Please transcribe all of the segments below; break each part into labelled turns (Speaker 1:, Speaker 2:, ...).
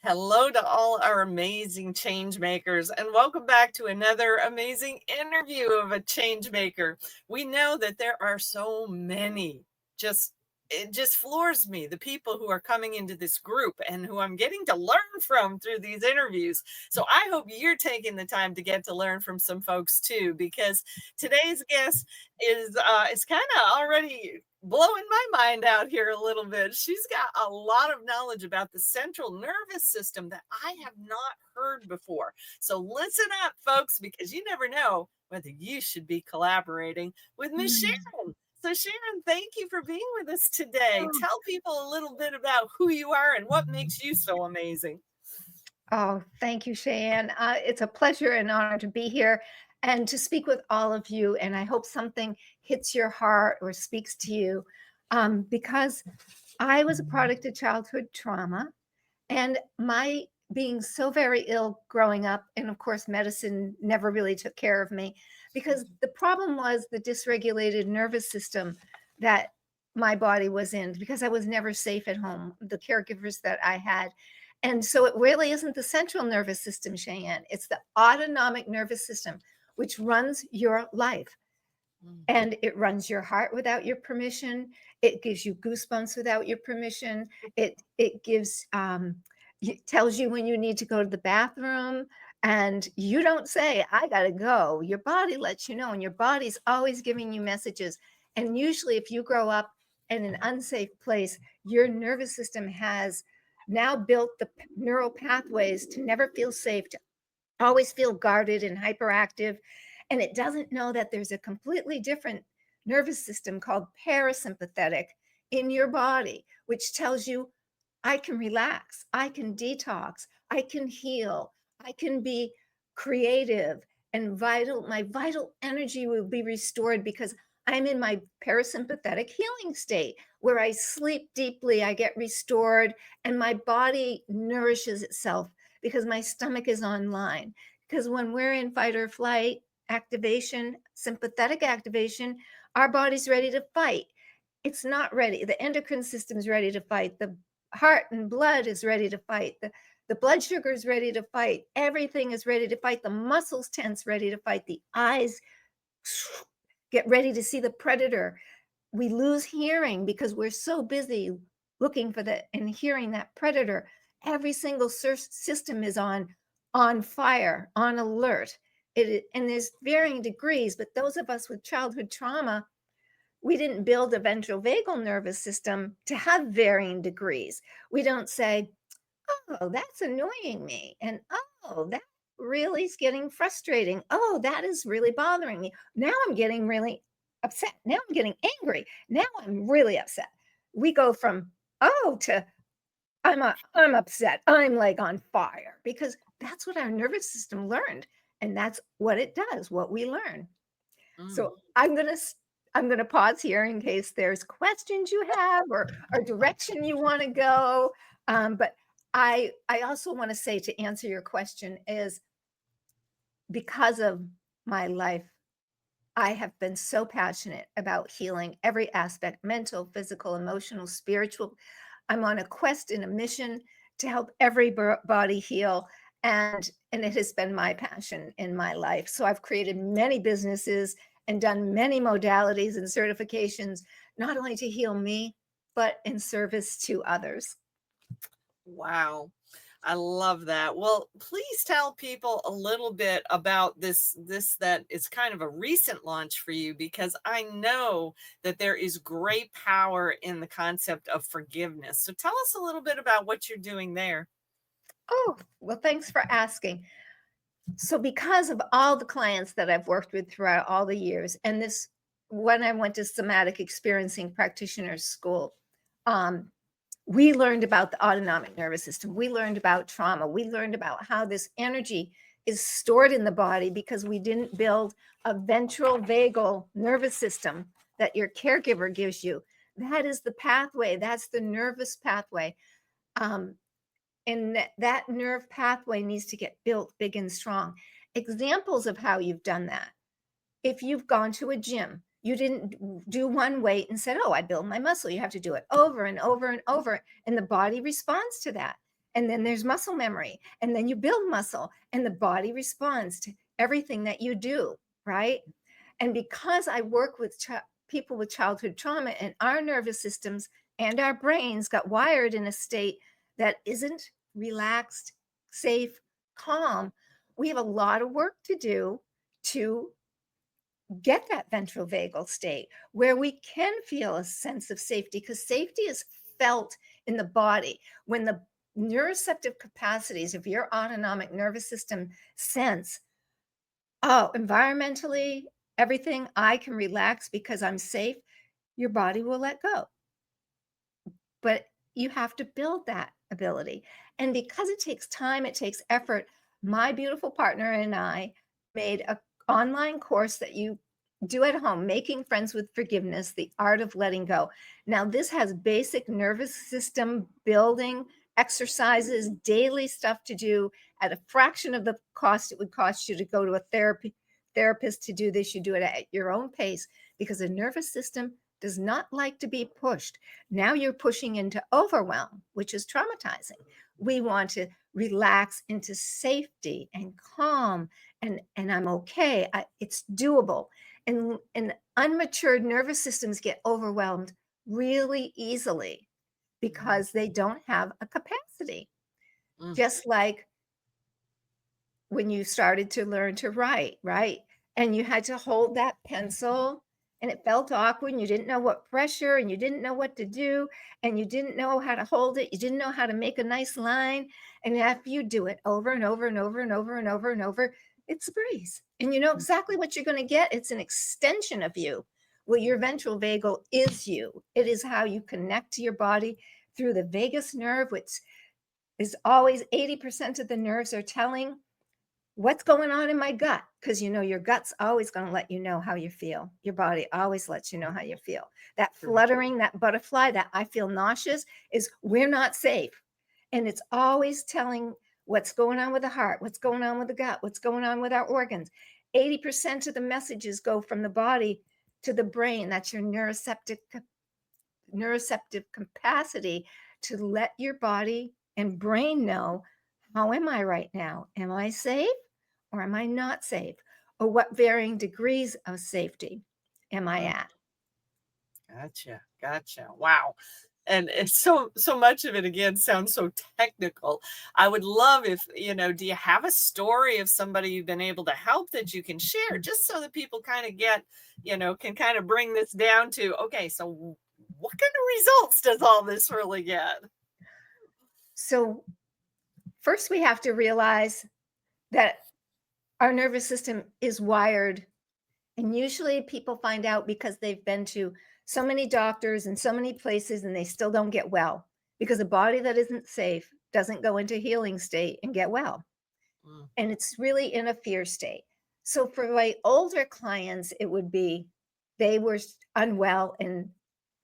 Speaker 1: Hello to all our amazing change makers, and welcome back to another amazing interview of a change maker. We know that there are so many, it just floors me, the people who are coming into this group and who I'm getting to learn from through these interviews. So I hope you're taking the time to get to learn from some folks too, because today's guest is kind of already blowing my mind out here a little bit. She's got a lot of knowledge about the central nervous system that I have not heard before. So listen up, folks, because you never know whether you should be collaborating with Miss
Speaker 2: Mm.
Speaker 1: Sharon. So Sharon, thank you for being with us today.
Speaker 2: Oh,
Speaker 1: Tell people a little bit about who you are and what makes you so amazing.
Speaker 2: thank you, Cheyenne. It's a pleasure and honor to be here and to speak with all of you. And I hope something hits your heart or speaks to you because I was a product of childhood trauma and my being so very ill growing up. And of course, medicine never really took care of me because the problem was the dysregulated nervous system that my body was in because I was never safe at home, the caregivers that I had. And so it really isn't the central nervous system, Cheyenne. It's the autonomic nervous system, which runs your life.
Speaker 1: Mm.
Speaker 2: And it runs your heart without your permission. It gives you goosebumps without your permission. It gives it tells you when you need to go to the bathroom, and you don't say, "I gotta go." Your body lets you know, and your body's always giving you messages. And usually, if you grow up in an unsafe place, your nervous system has now built the neural pathways to never feel safe, to always feel guarded and hyperactive. And it doesn't know that there's a completely different nervous system called parasympathetic in your body, which tells you, I can relax, I can detox, I can heal, I can be creative and vital. My vital energy will be restored because I'm in my parasympathetic healing state where I sleep deeply, I get restored, and my body nourishes itself because my stomach is online. Because when we're in fight or flight activation, sympathetic activation, our body's ready to fight. It's not ready. The endocrine system's ready to fight. The heart and blood is ready to fight. The blood sugar is ready to fight. Everything is ready to fight. The muscles tense, ready to fight. The eyes get ready to see the predator. We lose hearing because we're so busy looking for the and hearing that predator. Every single system is on fire, on alert. And there's varying degrees, but those of us with childhood trauma, we didn't build a ventral vagal nervous system to have varying degrees. We don't say, "Oh, that's annoying me," and "Oh, that really is getting frustrating. Oh, that is really bothering me. Now I'm getting really upset. Now I'm getting angry. Now I'm really upset." We go from "Oh" to I'm upset. I'm like on fire because that's what our nervous system learned, and that's what it does, what we learn.
Speaker 1: Mm.
Speaker 2: So I'm gonna pause here in case there's questions you have or direction you want to go. But I also want to say, to answer your question, is because of my life, I have been so passionate about healing every aspect: mental, physical, emotional, spiritual. I'm on a quest and a mission to help every body heal. And it has been my passion in my life. So I've created many businesses and done many modalities and certifications, not only to heal me, but in service to others.
Speaker 1: Wow. I love that. Well, please tell people a little bit about this that is kind of a recent launch for you, because I know that there is great power in the concept of forgiveness. So tell us a little bit about what you're doing there.
Speaker 2: Oh, well, thanks for asking. So because of all the clients that I've worked with throughout all the years, and this, when I went to somatic experiencing practitioner school, um, we learned about the autonomic nervous system. We learned about trauma. We learned about how this energy is stored in the body because we didn't build a ventral vagal nervous system that your caregiver gives you. That is the pathway. That's the nervous pathway. Um, and that nerve pathway needs to get built big and strong. Examples of how you've done that: if you've gone to a gym, you didn't do one weight and said, "Oh, I build my muscle." You have to do it over and over and over, and the body responds to that. And then there's muscle memory. And then you build muscle, and the body responds to everything that you do, right? And because I work with people with childhood trauma, and our nervous systems and our brains got wired in a state that isn't relaxed, safe, calm, we have a lot of work to do to get that ventral vagal state where we can feel a sense of safety, because safety is felt in the body. When the neuroceptive capacities of your autonomic nervous system sense, oh, environmentally, everything, I can relax because I'm safe, your body will let go. But you have to build that ability. And because it takes time, it takes effort, my beautiful partner and I made an online course that you do at home, Making Friends with Forgiveness, The Art of Letting Go. Now, this has basic nervous system building exercises, daily stuff to do at a fraction of the cost it would cost you to go to a therapist to do this. You do it at your own pace, because the nervous system does not like to be pushed. Now you're pushing into overwhelm, which is traumatizing. We want to relax into safety and calm, and I'm okay. It's doable. And unmatured nervous systems get overwhelmed really easily because they don't have a capacity.
Speaker 1: Mm.
Speaker 2: Just like when you started to learn to write, right? And you had to hold that pencil, and it felt awkward, and you didn't know what pressure, and you didn't know what to do, and you didn't know how to hold it. You didn't know how to make a nice line. And after you do it over and over and over and over and over and over, it's a breeze. And you know exactly what you're going to get. It's an extension of you. Well, your ventral vagal is you. It is how you connect to your body through the vagus nerve, which is always 80% of the nerves are telling what's going on in my gut, because you know your gut's always going to let you know how you feel. Your body always lets you know how you feel. That
Speaker 1: True.
Speaker 2: fluttering, that butterfly, that I feel nauseous, is we're not safe. And it's always telling what's going on with the heart, what's going on with the gut, what's going on with our organs. 80% of the messages go from the body to the brain. That's your neuroceptive capacity to let your body and brain know, how am I right now? Am I safe or am I not safe? Or what varying degrees of safety am I
Speaker 1: Mm.
Speaker 2: at?
Speaker 1: Gotcha. Wow. And it's so much of it again sounds so technical. I would love if, do you have a story of somebody you've been able to help that you can share, just so that people kind of get, can kind of bring this down to, okay, so what kind of results does all this really get?
Speaker 2: So, first, we have to realize that our nervous system is wired. And usually people find out because they've been to so many doctors and so many places, and they still don't get well, because a body that isn't safe doesn't go into healing state and get well.
Speaker 1: Mm.
Speaker 2: And it's really in a fear state. So for my older clients, it would be they were unwell, and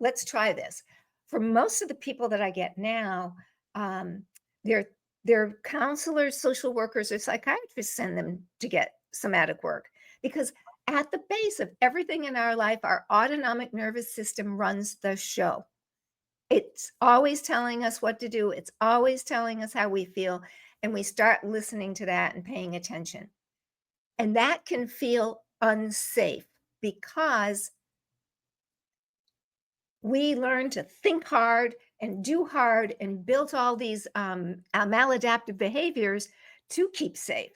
Speaker 2: let's try this. For most of the people that I get now, um, their counselors, social workers, or psychiatrists send them to get somatic work, because at the base of everything in our life, our autonomic nervous system runs the show. It's always telling us what to do. It's always telling us how we feel. And we start listening to that and paying attention. And that can feel unsafe, because we learn to think hard and do hard and built all these maladaptive behaviors to keep safe.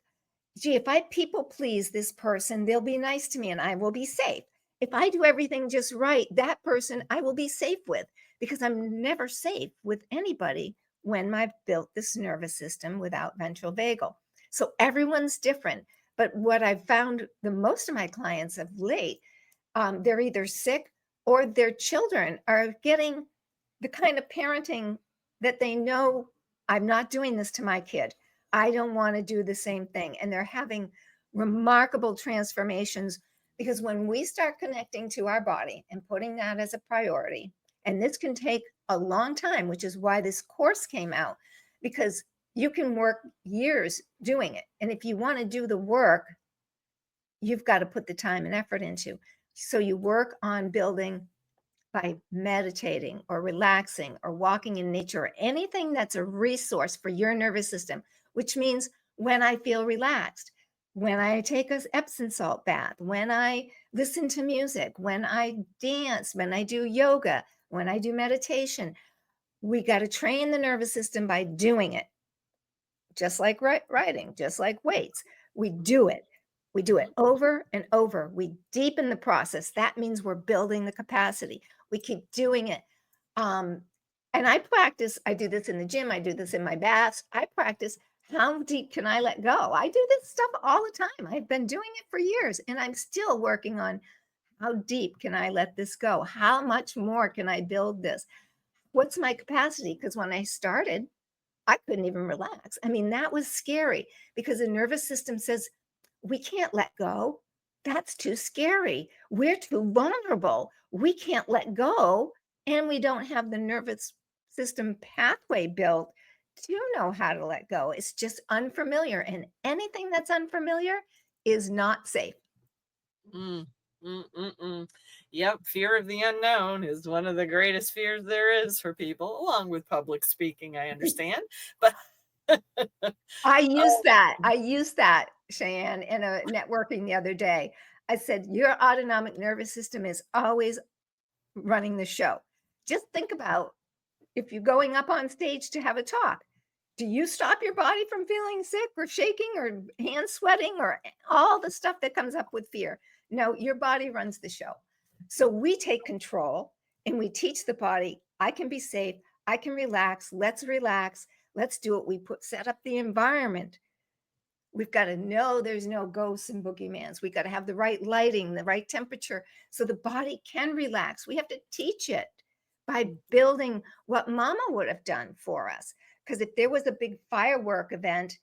Speaker 2: Gee, if I people please this person, they'll be nice to me and I will be safe. If I do everything just right, that person I will be safe with, because I'm never safe with anybody when I've built this nervous system without ventral vagal. So everyone's different. But what I've found, the most of my clients of late, they're either sick or their children are getting the kind of parenting that they know, I'm not doing this to my kid. I don't want to do the same thing. And they're having remarkable transformations, because when we start connecting to our body and putting that as a priority, and this can take a long time, which is why this course came out, because you can work years doing it. And if you want to do the work, you've got to put the time and effort into. So you work on building by meditating or relaxing or walking in nature, or anything that's a resource for your nervous system, which means when I feel relaxed, when I take a Epsom salt bath, when I listen to music, when I dance, when I do yoga, when I do meditation, we got to train the nervous system by doing it, just like writing, just like weights. We do it. We do it over and over. We deepen the process. That means we're building the capacity. We keep doing it. Um, and I do this in the gym. I do this in my baths. I practice how deep can I let go? I do this stuff all the time. I've been doing it for years and I'm still working on how deep can I let this go? How much more can I build this? What's my capacity? Because when I started, I couldn't even relax. I mean, that was scary because the nervous system says, we can't let go. That's too scary. We're too vulnerable. We can't let go. And we don't have the nervous system pathway built to know how to let go. It's just unfamiliar. And anything that's unfamiliar is not safe.
Speaker 1: Mm, Yep, fear of the unknown is one of the greatest fears there is for people, along with public speaking, I understand. But
Speaker 2: I used that, Cheyenne, in a networking the other day. I said, your autonomic nervous system is always running the show. Just think about if you're going up on stage to have a talk, do you stop your body from feeling sick or shaking or hands sweating or all the stuff that comes up with fear? No, your body runs the show. So we take control and we teach the body, I can be safe, I can relax, let's do it. Set up the environment. We've got to know there's no ghosts and boogeymans. We got to have the right lighting, the right temperature, so the body can relax. We have to teach it by building what mama would have done for us. Because if there was a big firework event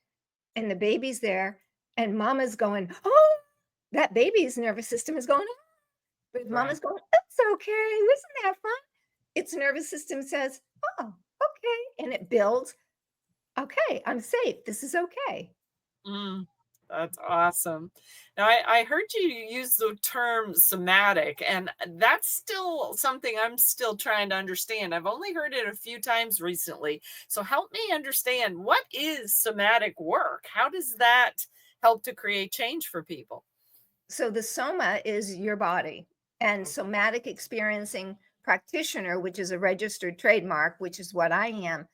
Speaker 2: and the baby's there and mama's going, oh, that baby's nervous system is going, oh. But if mama's going, that's okay, isn't that fun? Its nervous system says, oh, okay. And it builds, okay, I'm safe. This is okay.
Speaker 1: Mm, that's awesome. Now, I heard you use the term somatic, and that's still something I'm still trying to understand. I've only heard it a few times recently. So help me understand, what is somatic work? How does that help to create change for people?
Speaker 2: So the soma is your body, and somatic experiencing practitioner, which is a registered trademark, which is what I am,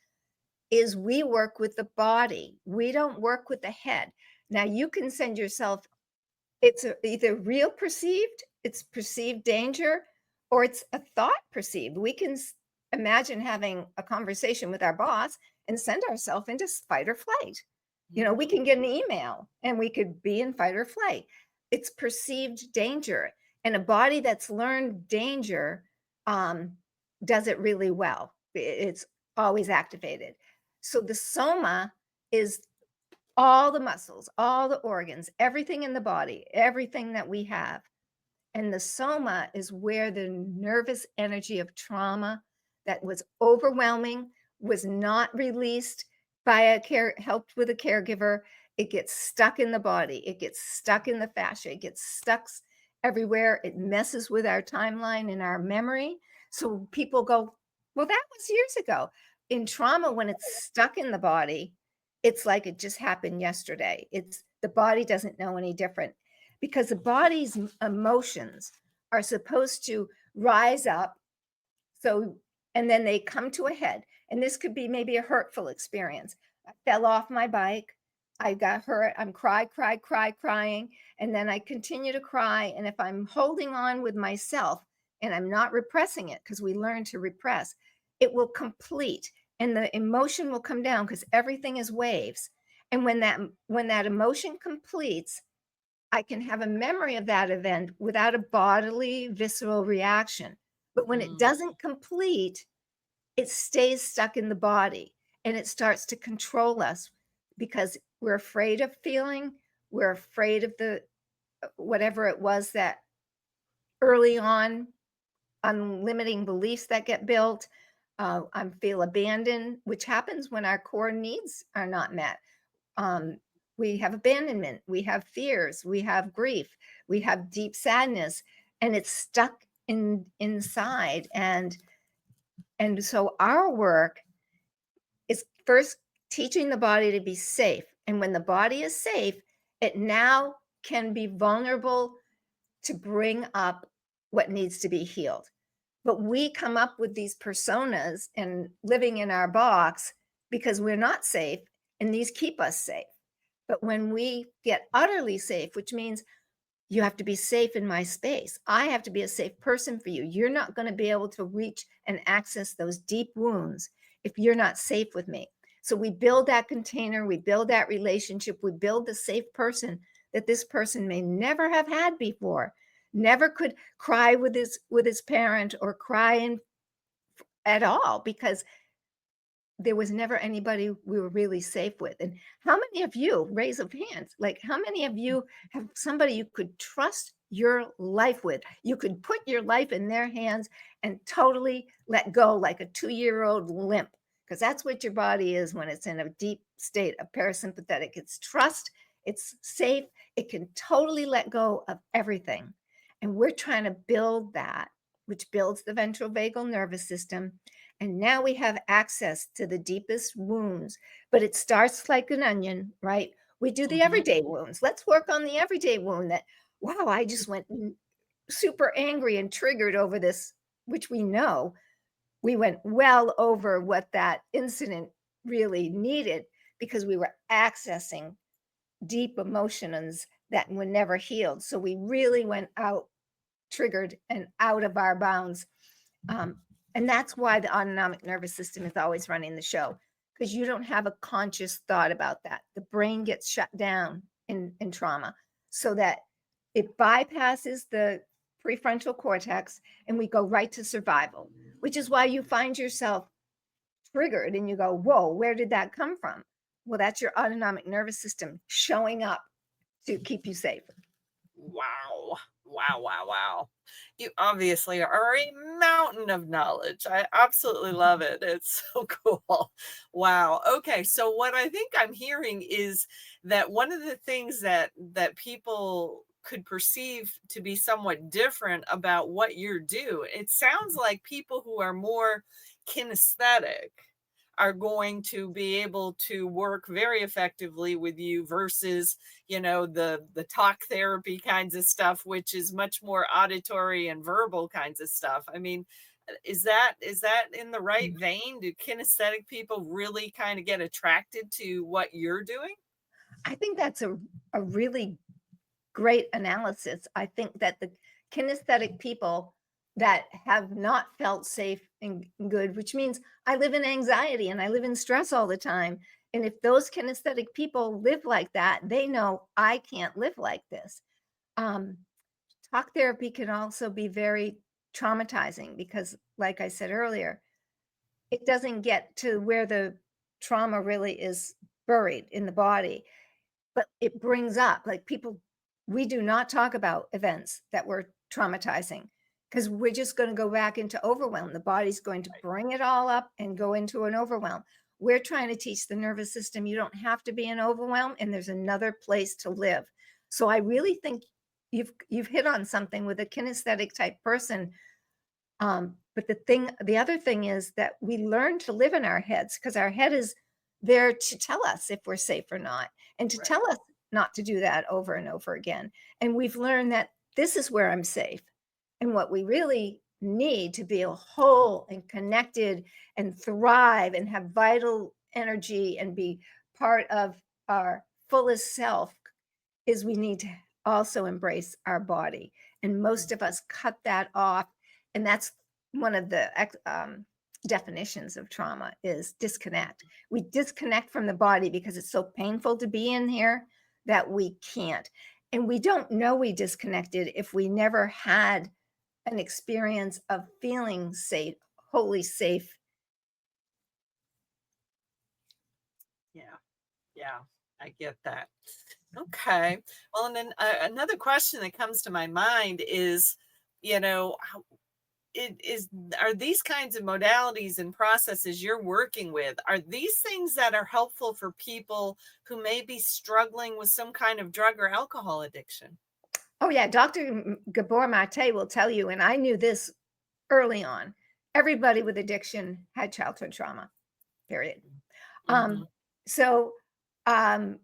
Speaker 2: is we work with the body. We don't work with the head. Now you can send yourself, either real perceived, it's perceived danger, or it's a thought perceived. We can imagine having a conversation with our boss and send ourselves into fight or flight. We can get an email and we could be in fight or flight. It's perceived danger. And a body that's learned danger does it really well. It's always activated. So the soma is all the muscles, all the organs, everything in the body, everything that we have. And the soma is where the nervous energy of trauma that was overwhelming, was not released by helped with a caregiver. It gets stuck in the body. It gets stuck in the fascia. It gets stuck everywhere. It messes with our timeline and our memory. So people go, well, that was years ago. In trauma, when it's stuck in the body, it's like it just happened yesterday. The body doesn't know any different, because the body's emotions are supposed to rise up. So, and then they come to a head. And this could be maybe a hurtful experience. I fell off my bike. I got hurt. I'm crying. And then I continue to cry. And if I'm holding on with myself and I'm not repressing it, because we learn to repress, it will complete and the emotion will come down, because everything is waves. And when that emotion completes, I can have a memory of that event without a bodily, visceral reaction. But when it doesn't complete, it stays stuck in the body and it starts to control us, because we're afraid of feeling, we're afraid of the whatever it was that early on, unlimiting beliefs that get built. I feel abandoned, which happens when our core needs are not met. We have abandonment, we have fears, we have grief, we have deep sadness, and it's stuck inside. And so our work is first teaching the body to be safe. And when the body is safe, it now can be vulnerable to bring up what needs to be healed. But we come up with these personas and living in our box because we're not safe, and these keep us safe. But when we get utterly safe, which means you have to be safe in my space, I have to be a safe person for you. You're not going to be able to reach and access those deep wounds if you're not safe with me. So we build that container, we build that relationship, we build the safe person that this person may never have had before, never could cry with his parent or cry at all, because there was never anybody we were really safe with. And how many of you, raise of hands, like how many of you have somebody you could trust your life with? You could put your life in their hands and totally let go, like a 2-year-old limp, because that's what your body is when it's in a deep state of parasympathetic. It's trust, it's safe, it can totally let go of everything. And we're trying to build that, which builds the ventral vagal nervous system. And now we have access to the deepest wounds, but it starts like an onion, right? We do the everyday wounds. Let's work on the everyday wound that, wow, I just went super angry and triggered over this, which we know we went well over what that incident really needed, because we were accessing deep emotions that were never healed. So we really went out triggered and out of our bounds. And that's why the autonomic nervous system is always running the show, because you don't have a conscious thought about that. The brain gets shut down in trauma so that it bypasses the prefrontal cortex and we go right to survival, which is why you find yourself triggered and you go, whoa, where did that come from? Well, that's your autonomic nervous system showing up to keep you safe.
Speaker 1: Wow. Wow, wow, wow. You obviously are a mountain of knowledge. I absolutely love it. It's so cool. Wow. Okay, so what I think I'm hearing is that one of the things that people could perceive to be somewhat different about what you do, it sounds like people who are more kinesthetic are going to be able to work very effectively with you versus, the talk therapy kinds of stuff, which is much more auditory and verbal kinds of stuff. I mean, is that in the right vein? Do kinesthetic people really kind of get attracted to what you're doing?
Speaker 2: I think that's a really great analysis. I think that the kinesthetic people that have not felt safe and good, which means I live in anxiety and I live in stress all the time. And if those kinesthetic people live like that, they know I can't live like this. Um, Talk therapy can also be very traumatizing because, like I said earlier, it doesn't get to where the trauma really is buried in the body, but it brings up, like, people, we do not talk about events that were traumatizing because we're just going to go back into overwhelm. The body's going to bring it all up and go into an overwhelm. We're trying to teach the nervous system you don't have to be in overwhelm, and there's another place to live. So I really think you've hit on something with a kinesthetic type person. But the other thing is that we learn to live in our heads because our head is there to tell us if we're safe or not, and to
Speaker 1: Right.
Speaker 2: tell us not to do that over and over again. And we've learned that this is where I'm safe. And what we really need to be whole and connected and thrive and have vital energy and be part of our fullest self is we need to also embrace our body. And most of us cut that off. And that's one of the definitions of trauma is disconnect. We disconnect from the body because it's so painful to be in here that we can't. And we don't know we disconnected if we never had an experience of feeling safe, wholly safe.
Speaker 1: Yeah. Yeah. I get that. Okay. Well, and then another question that comes to my mind is, how it is, are these kinds of modalities and processes you're working with, are these things that are helpful for people who may be struggling with some kind of drug or alcohol addiction?
Speaker 2: Oh, yeah, Dr. Gabor Mate will tell you, and I knew this early on, everybody with addiction had childhood trauma, period.
Speaker 1: Mm-hmm.
Speaker 2: So, um,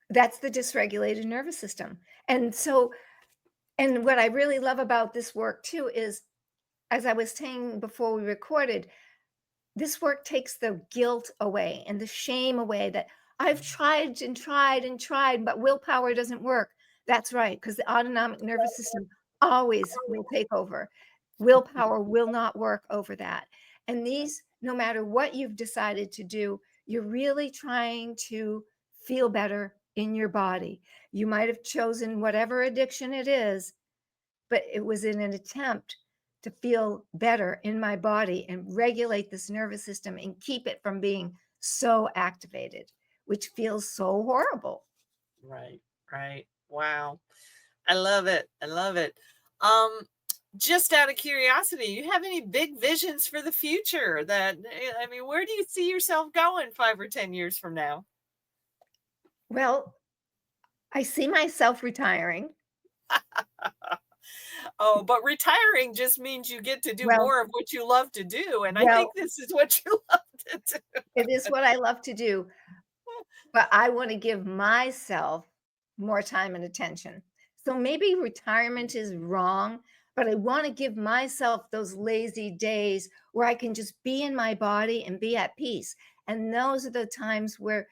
Speaker 2: that's the dysregulated nervous system. And so and what I really love about this work too is, as I was saying before we recorded, this work takes the guilt away and the shame away that I've tried and tried and tried, but willpower doesn't work. That's right, because the autonomic nervous system always will take over. Willpower will not work over that. And these, no matter what you've decided to do, you're really trying to feel better in your body. You might have chosen whatever addiction it is, but it was in an attempt to feel better in my body and regulate this nervous system and keep it from being so activated, which feels so horrible.
Speaker 1: Right, right. Wow. I love it. I love it. Um, just out of curiosity, you have any big visions for the future that, I mean, where do you see yourself going 5 or 10 years from now?
Speaker 2: Well, I see myself retiring.
Speaker 1: Oh, but retiring just means you get to do
Speaker 2: Well,
Speaker 1: more of what you love to do. And I think
Speaker 2: well,
Speaker 1: this is what you love to do.
Speaker 2: it is what I love to do, but I want to give myself more time and attention. So maybe retirement is wrong, but I want to give myself those lazy days where I can just be in my body and be at peace. And those are the times where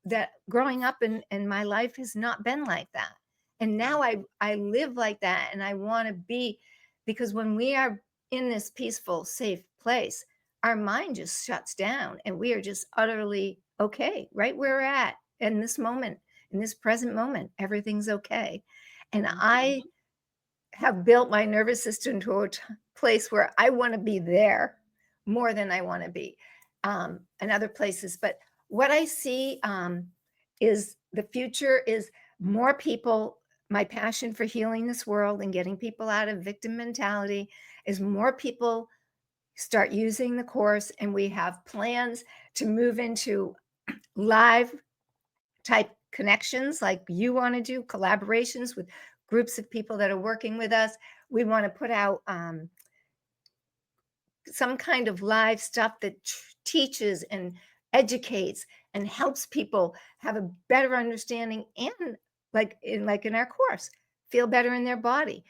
Speaker 2: that growing up in my life has not been like that. And now I live like that and I want to be, because when we are in this peaceful, safe place, our mind just shuts down and we are just utterly okay right where we're at in this moment, in this present moment. Everything's okay. And I
Speaker 1: Mhm.
Speaker 2: have built my nervous system to a place where I want to be there more than I want to be in other places. But what I see is the future is more people. My passion for healing this world and getting people out of victim mentality is more people start using the course, and we have plans to move into live type connections like you want to do, collaborations with groups of people that are working with us. We want to put out some kind of live stuff that teaches and educates and helps people have a better understanding and like in our course, feel better in their body.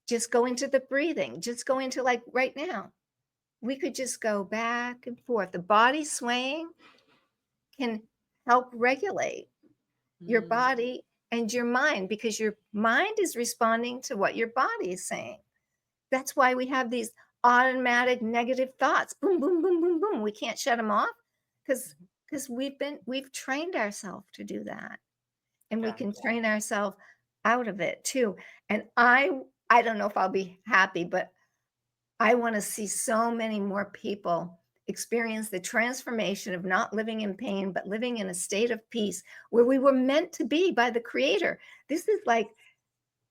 Speaker 2: Just go into the breathing, just go into like right now. We could just go back and forth. The body swaying can help regulate your
Speaker 1: Mm,
Speaker 2: body and your mind because your mind is responding to what your body is saying. That's why we have these automatic negative thoughts. Boom, boom, boom, boom, boom. We can't shut them off because we've trained ourselves to do that. And we can
Speaker 1: gotcha.
Speaker 2: train ourselves out of it too. And I don't know if I'll be happy, but I want to see so many more people experience the transformation of not living in pain, but living in a state of peace where we were meant to be by the Creator. This is like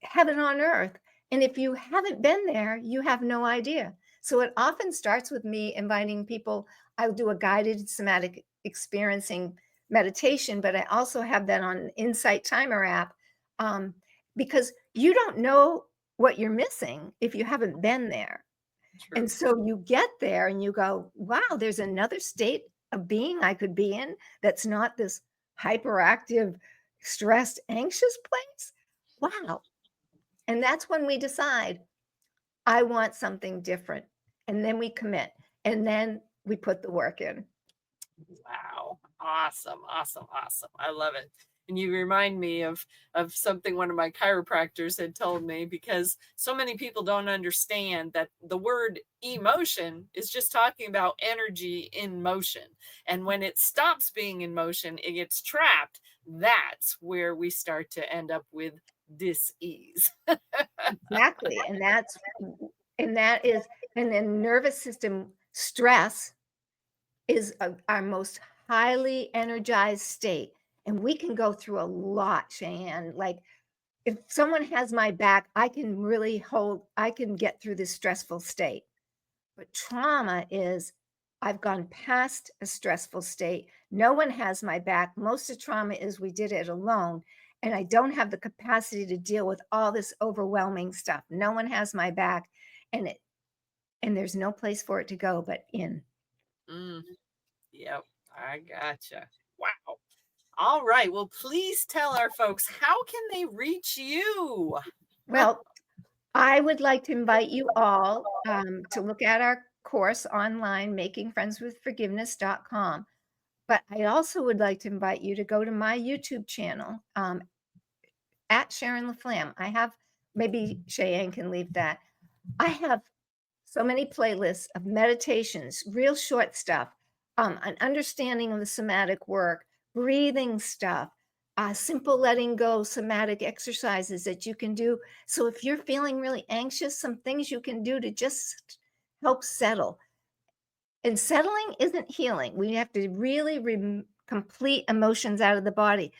Speaker 2: heaven on earth. And if you haven't been there, you have no idea. So it often starts with me inviting people. I'll do a guided somatic experiencing meditation, but I also have that on an Insight Timer app um, because you don't know what you're missing if you haven't been there. And
Speaker 1: True.
Speaker 2: so you get there and you go, wow, there's another state of being I could be in that's not this hyperactive, stressed, anxious place. Wow. And that's when we decide, I want something different. And then we commit and then we put the work in.
Speaker 1: Wow. Awesome. Awesome. Awesome. I love it. And you remind me of something one of my chiropractors had told me because so many people don't understand that the word emotion is just talking about energy in motion. And when it stops being in motion, it gets trapped. That's where we start to end up with dis-ease.
Speaker 2: Exactly. And that is, and then nervous system stress is our most highly energized state. And we can go through a lot, Cheyenne. Like if someone has my back, I can get through this stressful state. But trauma is, I've gone past a stressful state. No one has my back. Most of trauma is we did it alone. and I don't have the capacity to deal with all this overwhelming stuff. No one has my back, and there's no place for it to go but in.
Speaker 1: Mm, yep, I gotcha. Wow. All right. Well, please tell our folks, how can they reach you?
Speaker 2: Well, I would like to invite you all to look at our course online, makingfriendswithforgiveness.com. But I also would like to invite you to go to my YouTube channel, at Sharon Laflamme. I have, maybe Cheyenne can leave that. I have so many playlists of meditations, real short stuff, an understanding of the somatic work, breathing stuff, simple letting go somatic exercises that you can do. So if you're feeling really anxious, some things you can do to just help settle. And settling isn't healing. We have to really complete emotions out of the body,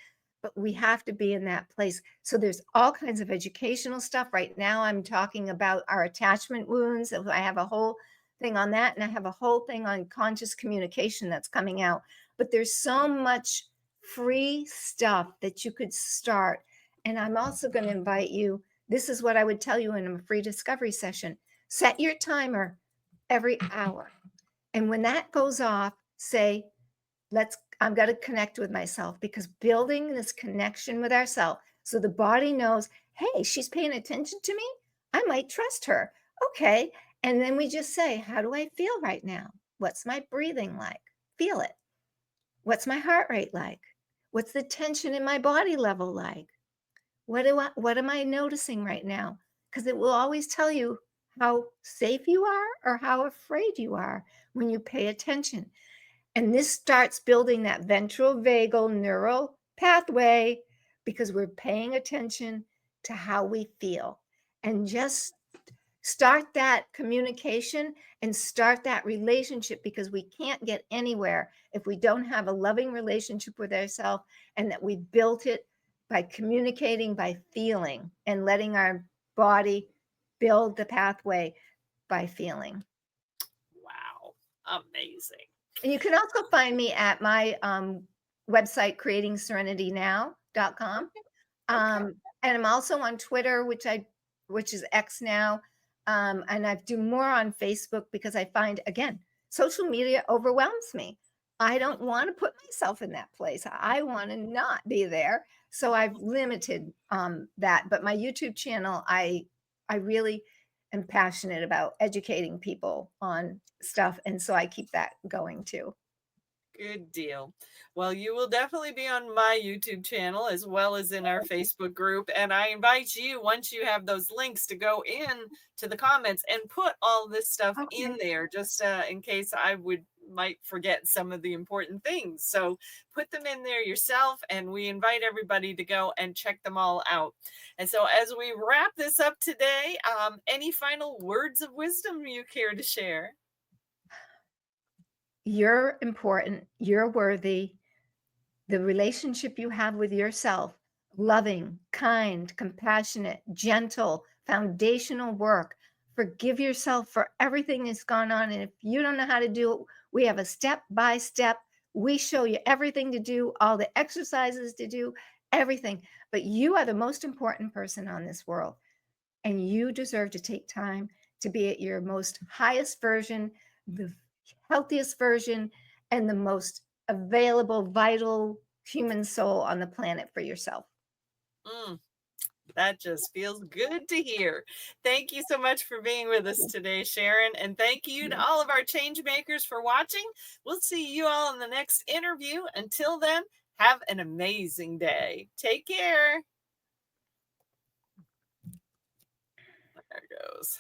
Speaker 2: but we have to be in that place. So there's all kinds of educational stuff. Right now, I'm talking about our attachment wounds. I have a whole thing on that, and I have a whole thing on conscious communication that's coming out. But there's so much free stuff that you could start. And I'm also going to invite you. This is what I would tell you in a free discovery session. Set your timer every hour. And when that goes off, say, I've got to connect with myself, because building this connection with ourselves so the body knows, hey, she's paying attention to me. I might trust her. Okay. And then we just say, how do I feel right now? What's my breathing like? Feel it. What's my heart rate like? What's the tension in my body level like? What am I noticing right now? Because it will always tell you how safe you are or how afraid you are when you pay attention. And this starts building that ventral vagal neural pathway, because we're paying attention to how we feel. And just start that communication and start that relationship, because we can't get anywhere if we don't have a loving relationship with ourselves, and that we built it by communicating, by feeling, and letting our body build the pathway by feeling.
Speaker 1: Wow. Amazing.
Speaker 2: And you can also find me at my website, creatingserenitynow.com.
Speaker 1: Okay.
Speaker 2: And I'm also on Twitter, which is X now. And I do more on Facebook, because I find, again, social media overwhelms me. I don't want to put myself in that place. I want to not be there. So I've limited that. But my YouTube channel, I really am passionate about educating people on stuff. And so I keep that going too.
Speaker 1: Good deal. Well, you will definitely be on my YouTube channel as well as in our Facebook group. And I invite you, once you have those links, to go in to the comments and put all this stuff in
Speaker 2: Okay.
Speaker 1: there, just in case I might forget some of the important things. So put them in there yourself, and we invite everybody to go and check them all out. And so as we wrap this up today, any final words of wisdom you care to share?
Speaker 2: You're important. You're worthy. The relationship you have with yourself, loving, kind, compassionate, gentle, foundational work. Forgive yourself for everything that's gone on. And if you don't know how to do it, we have a step by step. We show you everything to do, all the exercises to do, everything. But you are the most important person on this world. And you deserve to take time to be at your most highest version, the healthiest version, and the most available, vital human soul on the planet for yourself.
Speaker 1: Mm. That just feels good to hear. Thank you so much for being with us today, Sharon. And thank you to all of our change makers for watching. We'll see you all in the next interview. Until then, have an amazing day. Take care. There goes.